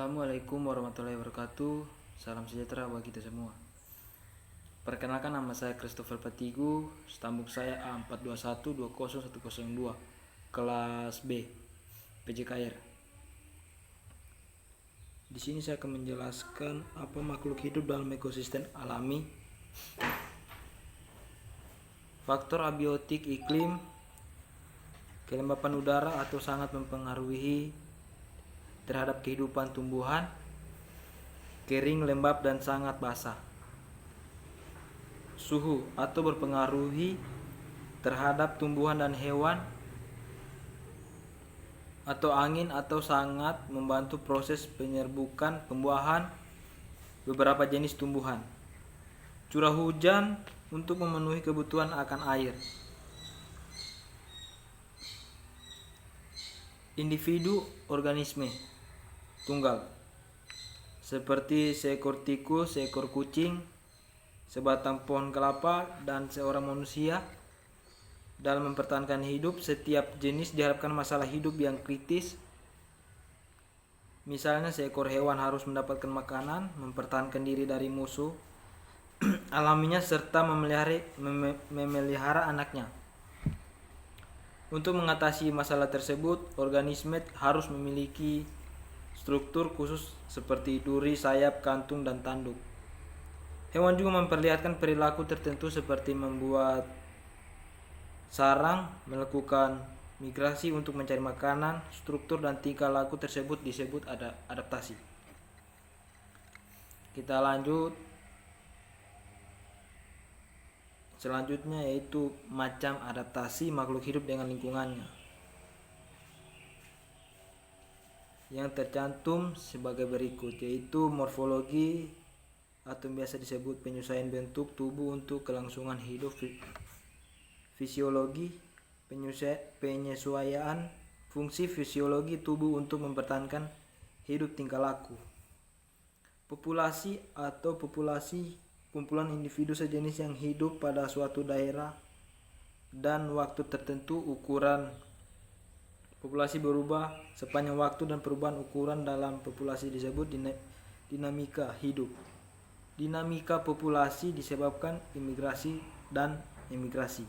Assalamualaikum warahmatullahi wabarakatuh. Salam sejahtera bagi kita semua. Perkenalkan, nama saya Christopher Patigu. Stambuk saya A42120102, kelas B, PJKR. Di sini saya akan menjelaskan apa makhluk hidup dalam ekosistem alami, faktor abiotik iklim, kelembapan udara atau sangat mempengaruhi terhadap kehidupan tumbuhan, kering, lembab, dan sangat basah. Suhu atau berpengaruhi terhadap tumbuhan dan hewan, atau angin atau sangat membantu proses penyerbukan pembuahan beberapa jenis tumbuhan. Curah hujan untuk memenuhi kebutuhan akan air. Individu organisme tunggal seperti seekor tikus, seekor kucing, sebatang pohon kelapa, dan seorang manusia. Dalam mempertahankan hidup, setiap jenis diharapkan masalah hidup yang kritis. Misalnya seekor hewan harus mendapatkan makanan, mempertahankan diri dari musuh alaminya, serta memelihara anaknya. Untuk mengatasi masalah tersebut, organisme harus memiliki struktur khusus seperti duri, sayap, kantung, dan tanduk. Hewan juga memperlihatkan perilaku tertentu seperti membuat sarang, melakukan migrasi untuk mencari makanan. Struktur dan tingkah laku tersebut disebut adaptasi. Kita lanjut. Selanjutnya yaitu macam adaptasi makhluk hidup dengan lingkungannya, yang tercantum sebagai berikut, yaitu morfologi atau biasa disebut penyesuaian bentuk tubuh untuk kelangsungan hidup, fisiologi penyesuaian fungsi fisiologi tubuh untuk mempertahankan hidup, tingkah laku. Populasi atau populasi kumpulan individu sejenis yang hidup pada suatu daerah dan waktu tertentu. Ukuran populasi berubah sepanjang waktu dan perubahan ukuran dalam populasi disebut dinamika hidup. Dinamika populasi disebabkan imigrasi dan emigrasi.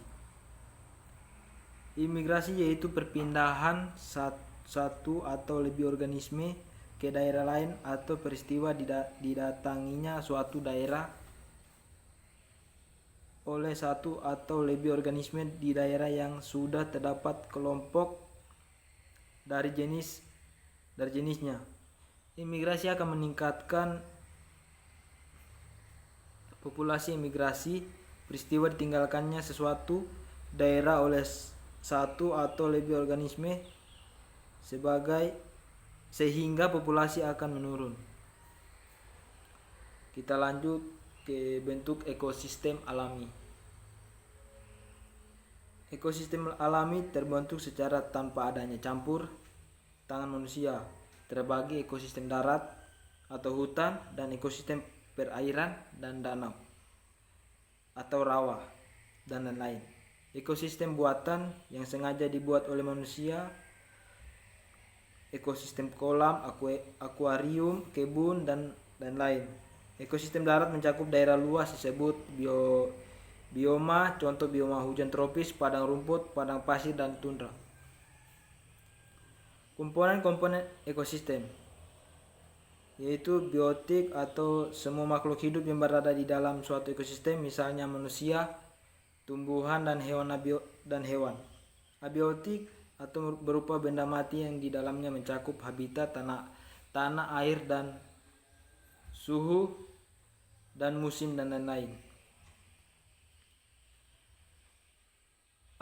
Imigrasi yaitu perpindahan satu atau lebih organisme ke daerah lain atau peristiwa didatanginya suatu daerah oleh satu atau lebih organisme di daerah yang sudah terdapat kelompok dari jenisnya. Imigrasi akan meningkatkan populasi. Imigrasi peristiwa ditinggalkannya sesuatu daerah oleh satu atau lebih organisme sehingga populasi akan menurun. Kita lanjut ke bentuk ekosistem alami. Ekosistem alami terbentuk secara tanpa adanya campur tangan manusia, terbagi ekosistem darat atau hutan dan ekosistem perairan dan danau atau rawa dan lain-lain. Ekosistem buatan yang sengaja dibuat oleh manusia, ekosistem kolam, akuarium, kebun, dan lain. Ekosistem darat mencakup daerah luas disebut bioma, contoh bioma hujan tropis, padang rumput, padang pasir, dan tundra. Komponen-komponen ekosistem yaitu biotik atau semua makhluk hidup yang berada di dalam suatu ekosistem, misalnya manusia, tumbuhan, dan hewan. Abiotik atau berupa benda mati yang di dalamnya mencakup habitat, tanah, air, dan suhu dan musim, dan lain-lain.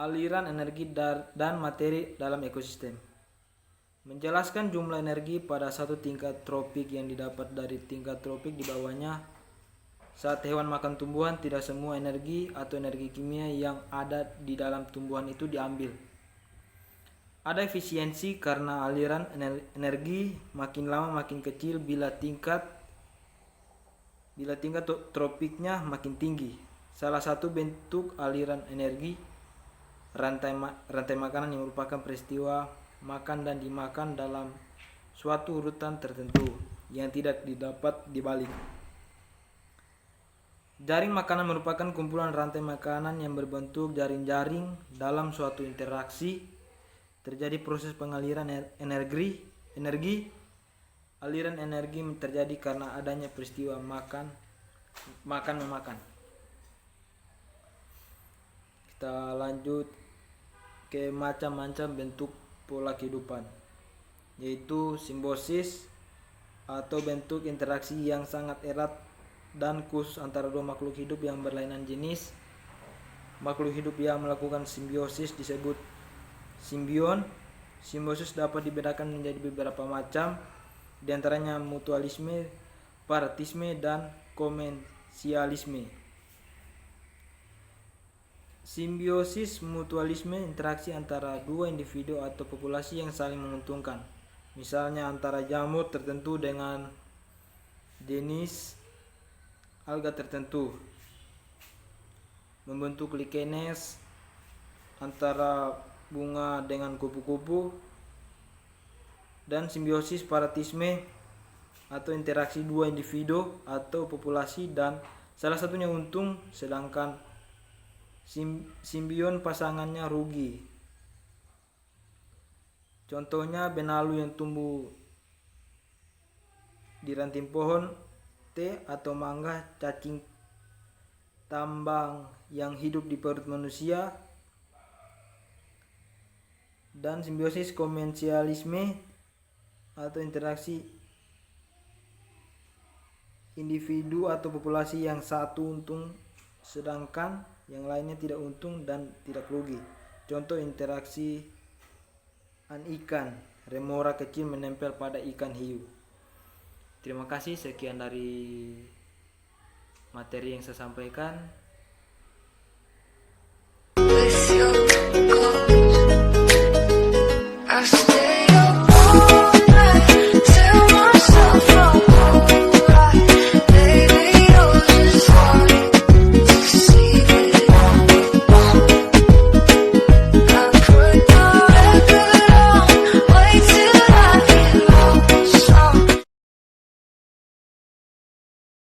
Aliran energi dan materi dalam ekosistem. Menjelaskan jumlah energi pada satu tingkat tropik yang didapat dari tingkat tropik di bawahnya. Saat hewan makan tumbuhan, tidak semua energi atau energi kimia yang ada di dalam tumbuhan itu diambil. Ada efisiensi karena aliran energi makin lama makin kecil bila tingkat tropiknya makin tinggi. Salah satu bentuk aliran energi rantai makanan yang merupakan peristiwa makan dan dimakan dalam suatu urutan tertentu. yang tidak didapat dibalik. Jaring makanan merupakan kumpulan rantai makanan yang berbentuk jaring-jaring. Dalam suatu interaksi terjadi proses pengaliran energi. Aliran energi terjadi karena adanya peristiwa makan memakan. Kita lanjut ke macam-macam bentuk pola kehidupan, yaitu simbiosis atau bentuk interaksi yang sangat erat dan khusus antara dua makhluk hidup yang berlainan jenis. Makhluk hidup yang melakukan simbiosis disebut simbion. Simbiosis dapat dibedakan menjadi beberapa macam, di antaranya mutualisme, parasitisme, dan komensialisme. Simbiosis mutualisme interaksi antara dua individu atau populasi yang saling menguntungkan, misalnya antara jamur tertentu dengan jenis alga tertentu. Membentuk likenes antara bunga dengan kupu-kupu. Dan simbiosis parasitisme atau interaksi dua individu atau populasi dan salah satunya untung sedangkan simbion pasangannya rugi. Contohnya benalu yang tumbuh di ranting pohon teh atau mangga, cacing tambang yang hidup di perut manusia. Dan simbiosis komensialisme atau interaksi individu atau populasi yang satu untung sedangkan yang lainnya tidak untung dan tidak rugi. Contoh interaksi ikan, remora kecil menempel pada ikan hiu. Terima kasih, sekian dari materi yang saya sampaikan.